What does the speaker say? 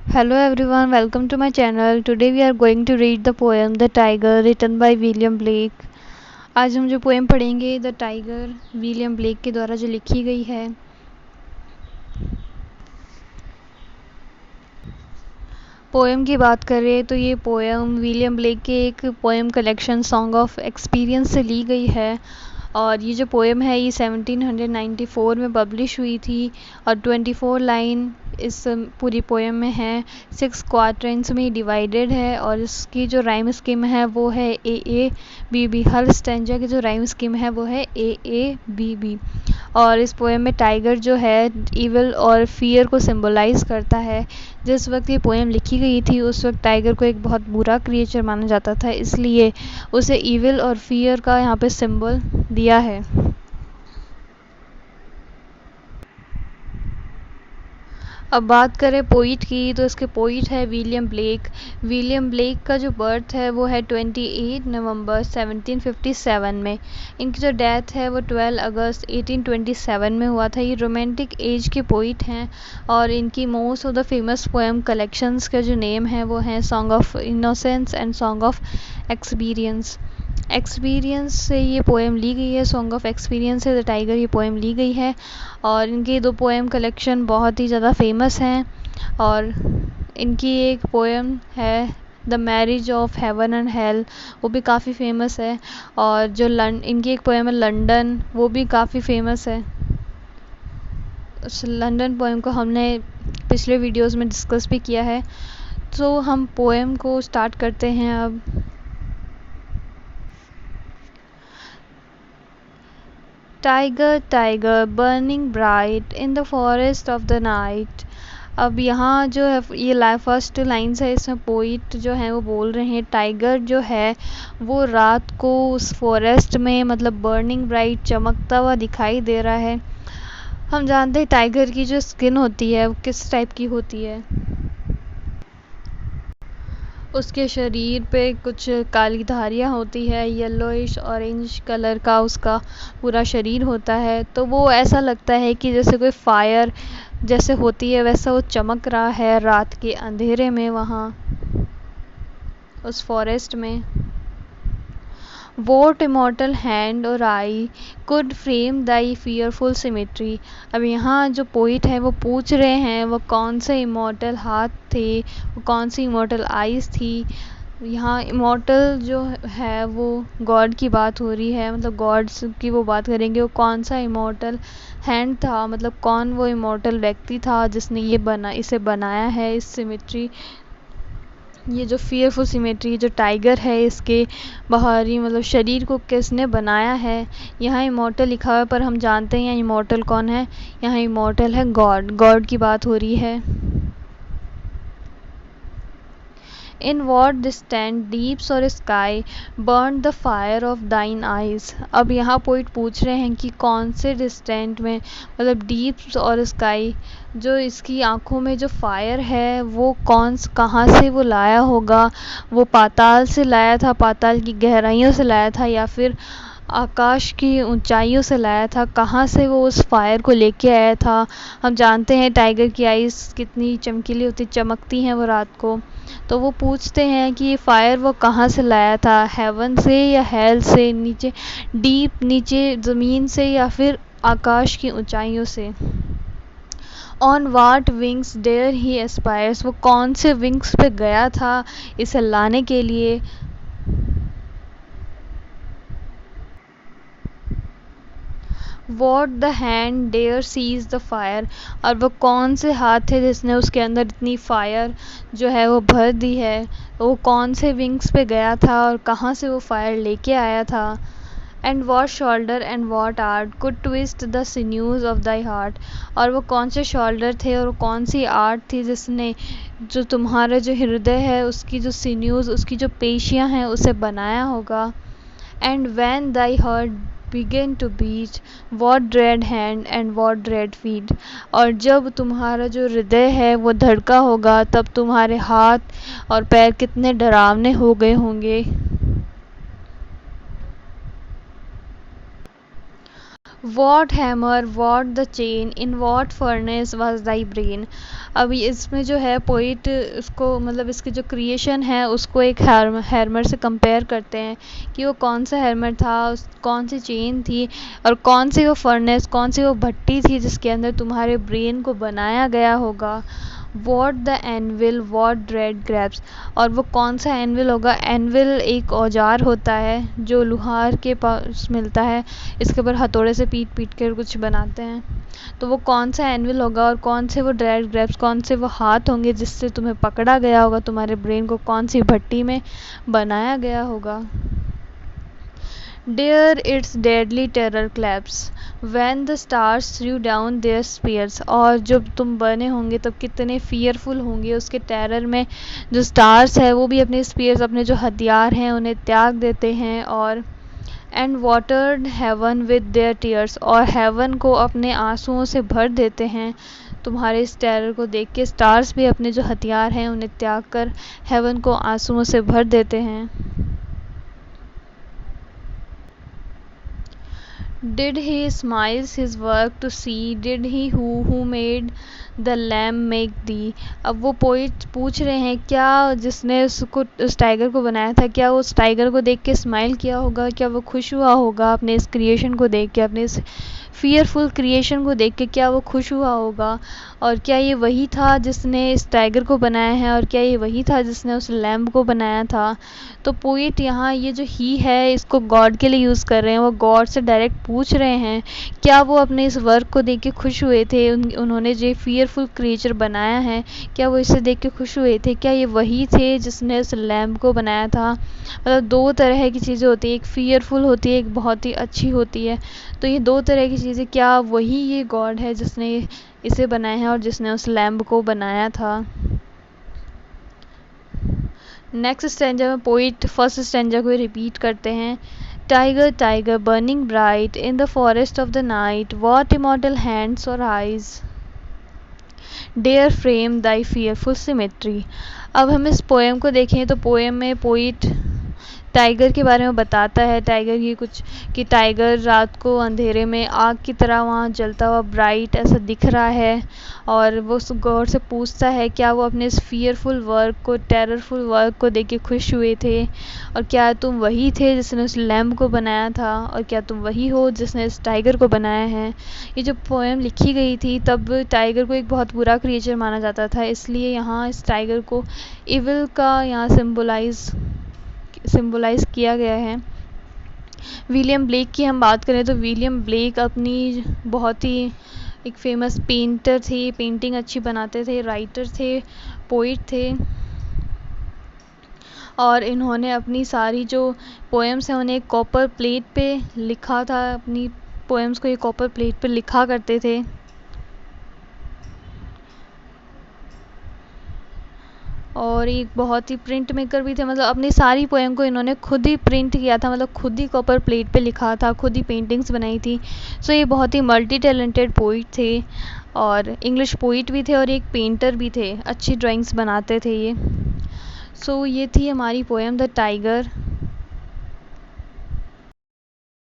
Hello everyone, welcome to my channel. Today we are going to read the poem The Tiger written by William Blake. आज हम जो poem पढ़ेंगे the tiger William Blake के द्वारा जो लिखी गई है। पोएम की बात करें तो ये पोएम विलियम ब्लेक के एक poem collection song of experience से ली गई है। और ये जो पोएम है ये 1794 में पब्लिश हुई थी और 24 लाइन इस पूरी पोएम में है। 6 क्वार्टरन्स में डिवाइडेड है और इसकी जो राइम स्कीम है वो है ए बी बी। हर स्टैंजा की जो राइम स्कीम है वो है ए बी बी। और इस पोएम में टाइगर जो है इविल और फियर को सिंबलाइज करता है। जिस वक्त ये पोएम लिखी गई थी उस वक्त टाइगर को एक बहुत बुरा क्रिएचर माना जाता था, इसलिए उसे इविल और फियर का यहाँ पे सिंबल दिया है। अब बात करें पोइट की तो इसके पोइट है विलियम ब्लेक। विलियम ब्लेक का जो बर्थ है वो है 28 नवंबर 1757 में। इनकी जो डेथ है वो 12 अगस्त 1827 में हुआ था। ये रोमांटिक एज के पोइट हैं और इनकी most of the famous poem collections का जो नेम है वो है song of innocence and song of experience. Experience से ये पोएम ली गई है, सॉन्ग ऑफ एक्सपीरियंस से द टाइगर ये पोएम ली गई है। और इनकी दो पोएम कलेक्शन बहुत ही ज़्यादा फेमस हैं। और इनकी एक पोएम है the marriage of heaven and hell, वो भी काफ़ी फेमस है। और जो इनकी एक पोएम है लंदन, वो भी काफ़ी फेमस है। उस लंदन पोएम को हमने पिछले वीडियोस में डिस्कस भी किया है। तो हम पोएम को स्टार्ट करते हैं अब। Tiger tiger burning bright in the forest of the night. अब यहाँ जो है ये फर्स्ट लाइन्स है, इसमें पोइट जो है वो बोल रहे हैं टाइगर जो है वो रात को उस फॉरेस्ट में मतलब बर्निंग ब्राइट चमकता हुआ दिखाई दे रहा है। हम जानते हैं टाइगर की जो स्किन होती है वो किस टाइप की होती है। उसके शरीर पे कुछ काली धारियाँ होती है, येलोइश ऑरेंज कलर का उसका पूरा शरीर होता है। तो वो ऐसा लगता है कि जैसे कोई फायर जैसे होती है वैसा वो चमक रहा है रात के अंधेरे में वहाँ उस फॉरेस्ट में। What immortal hand or eye could frame thy fearful symmetry। अब यहाँ जो पोइट है वो पूछ रहे हैं वो कौन से इमोर्टल हाथ थे, वो कौन सी इमोर्टल आईज थी। यहाँ इमोर्टल जो है वो गॉड की बात हो रही है, मतलब गॉड्स की वो बात करेंगे। वो कौन सा इमोर्टल हैंड था, मतलब कौन वो इमोर्टल व्यक्ति था जिसने इसे बनाया है इस सिमेट्री। ये जो फियरफुल सिमेट्री जो टाइगर है इसके बाहरी मतलब शरीर को किसने बनाया है। यहाँ इमोर्टल लिखा हुआ है पर हम जानते हैं यहाँ इमोर्टल कौन है। यहाँ इमोर्टल है गॉड की बात हो रही है। In what distant deeps or sky burned the fire of thine eyes। अब यहाँ पोइट पूछ रहे हैं कि कौन से डिस्टेंट में मतलब डीप्स और स्काई जो इसकी आंखों में जो फायर है वो कहाँ से वो लाया होगा। वो पाताल से लाया था, पाताल की गहराइयों से लाया था या फिर आकाश की ऊंचाइयों से लाया था। कहाँ से वो उस फायर को लेके आया था। हम जानते हैं टाइगर की आईज कितनी चमकीली होती, चमकती हैं वो रात को। तो वो पूछते हैं कि ये फायर वो कहाँ से लाया था, हेवन से या हेल से, नीचे डीप नीचे ज़मीन से या फिर आकाश की ऊंचाइयों से। On what wings dare he aspires, वो कौन से विंग्स पे गया था इसे लाने के लिए। What the hand dare seize the fire, और वो कौन से हाथ थे जिसने उसके अंदर इतनी फायर जो है वो भर दी है। वो कौन से विंग्स पे गया था और कहाँ से वो फायर लेके आया था। And what shoulder and what art could twist the sinews of thy heart, और वो कौन से शोल्डर थे और कौन सी आर्ट थी जिसने जो तुम्हारा जो हृदय है उसकी जो सिन्यूज उसकी जो पेशियाँ हैं उसे बनाया होगा। And when thy heart begin to beat what dread hand and what dread feet, और जब तुम्हारा जो हृदय है वो धड़का होगा तब तुम्हारे हाथ और पैर कितने डरावने हो गए होंगे। What hammer what the chain in what furnace was thy brain. अभी इसमें जो है पोइट उसको मतलब इसकी जो क्रिएशन है उसको एक हैमर से कंपेयर करते हैं कि वो कौन सा हैमर था, कौन सी चेन थी और कौन सी वो फर्नेस, कौन सी वो भट्टी थी जिसके अंदर तुम्हारे ब्रेन को बनाया गया होगा। What the anvil what dread grasps, और वो कौन सा एनविल होगा। एनविल एक औजार होता है जो लोहार के पास मिलता है, इसके ऊपर हथौड़े से पीट पीट कर कुछ बनाते हैं। तो वो कौन सा एनविल होगा और कौन से वो ड्रेड ग्रैप्स, कौन से वो हाथ होंगे जिससे तुम्हें पकड़ा गया होगा, तुम्हारे ब्रेन को कौन सी भट्टी में बनाया गया होगा। Dare its deadly terror claps when the stars threw down their spears, और जब तुम बने होंगे तब कितने fearful होंगे उसके टेरर में। जो स्टार्स है वो भी अपने स्पीयर्स, अपने जो हथियार हैं उन्हें त्याग देते हैं। और and watered heaven with their tears, और हेवन को अपने आंसुओं से भर देते हैं। तुम्हारे इस टेरर को देख के स्टार्स भी अपने जो हथियार हैं उन्हें त्याग कर हेवन को आंसुओं से भर देते हैं। Did he smiles his work to see? Did he who made the lamb make thee? अब वो पोइट पूछ रहे हैं क्या जिसने उसको उस टाइगर को बनाया था, क्या वो उस टाइगर को देख के स्माइल किया होगा, क्या वो खुश हुआ होगा अपने इस क्रिएशन को देख के, अपने इस फियरफुल क्रिएशन को देख के क्या वो खुश हुआ होगा। और क्या ये वही था जिसने इस टाइगर को बनाया है, और क्या ये वही था जिसने उस लैम्ब को बनाया था। तो पोइट यहाँ ये जो ही है इसको गॉड के लिए यूज़ कर रहे हैं। वो गॉड से डायरेक्ट पूछ रहे हैं क्या वो अपने इस वर्क को देख के खुश हुए थे, उन्होंने जो फियरफुल क्रिएचर बनाया है क्या वो इसे देख के खुश हुए थे, क्या ये वही थे जिसने उस लैम्ब को बनाया था। मतलब दो तरह की चीज़ें होती है, एक फियरफुल होती है, एक बहुत ही अच्छी होती है। तो ये दो तरह की चीज़ें, क्या वही ये गॉड है जिसने इसे बनाया है और जिसने उस लैम्ब को बनाया था। नेक्स्ट स्टैंजा में पोइट फर्स्ट स्टैंजा को रिपीट करते हैं। Tiger tiger burning bright in the forest of the night, what immortal hands और आइज डेयर फ्रेम दाई फियरफुल सिमेट्री। अब हम इस पोएम को देखें तो पोएम में पोइट टाइगर के बारे में बताता है। टाइगर की कुछ कि टाइगर रात को अंधेरे में आग की तरह वहाँ जलता हुआ ब्राइट ऐसा दिख रहा है। और वो गॉड से पूछता है क्या वो अपने इस फियरफुल वर्क को, टेररफुल वर्क को देख के खुश हुए थे, और क्या तुम वही थे जिसने उस लैम्ब को बनाया था, और क्या तुम वही हो जिसने इस टाइगर को बनाया है। ये जो पोएम लिखी गई थी तब टाइगर को एक बहुत बुरा क्रिएचर माना जाता था, इसलिए यहाँ इस टाइगर को इविल का यहाँ सिम्बोलाइज किया गया है। विलियम ब्लेक की हम बात करें तो विलियम ब्लेक अपनी बहुत ही एक फेमस पेंटर थे, पेंटिंग अच्छी बनाते थे, राइटर थे, पोइट थे। और इन्होंने अपनी सारी जो पोएम्स हैं उन्हें एक कॉपर प्लेट पे लिखा था, अपनी पोएम्स को एक कॉपर प्लेट पे लिखा करते थे। और एक बहुत ही प्रिंट मेकर भी थे, मतलब अपनी सारी पोएम को इन्होंने खुद ही प्रिंट किया था, मतलब खुद ही कॉपर प्लेट पे लिखा था, खुद ही पेंटिंग्स बनाई थी। सो ये बहुत ही मल्टी टैलेंटेड पोइट थे, और इंग्लिश पोइट भी थे और एक पेंटर भी थे, अच्छी ड्राइंग्स बनाते थे ये। सो ये थी हमारी पोएम द टाइगर।